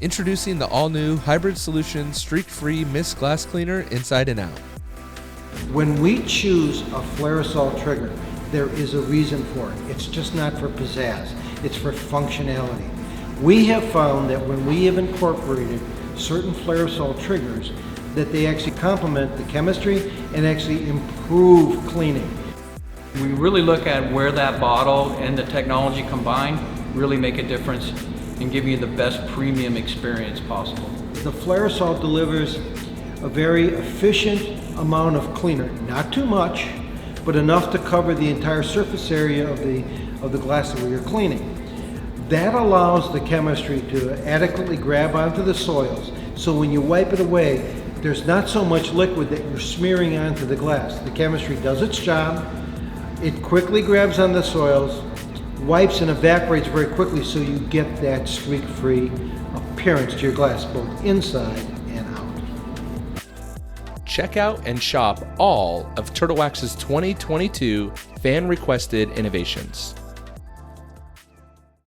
Introducing the all-new Hybrid Solution Streak-Free Mist Glass Cleaner inside and out. When we choose a Flairosol trigger, there is a reason for it. It's just not for pizzazz, it's for functionality. We have found that when we have incorporated certain Flairosol triggers, that they actually complement the chemistry and actually improve cleaning. We really look at where that bottle and the technology combined really make a difference and give you the best premium experience possible. The Flairosol delivers a very efficient amount of cleaner, not too much, but enough to cover the entire surface area of the glass that we are cleaning. That allows the chemistry to adequately grab onto the soils, so when you wipe it away, there's not so much liquid that you're smearing onto the glass. The chemistry does its job, it quickly grabs on the soils, wipes and evaporates very quickly, so you get that streak-free appearance to your glass, both inside and out. Check out and shop all of Turtle Wax's 2022 fan-requested innovations.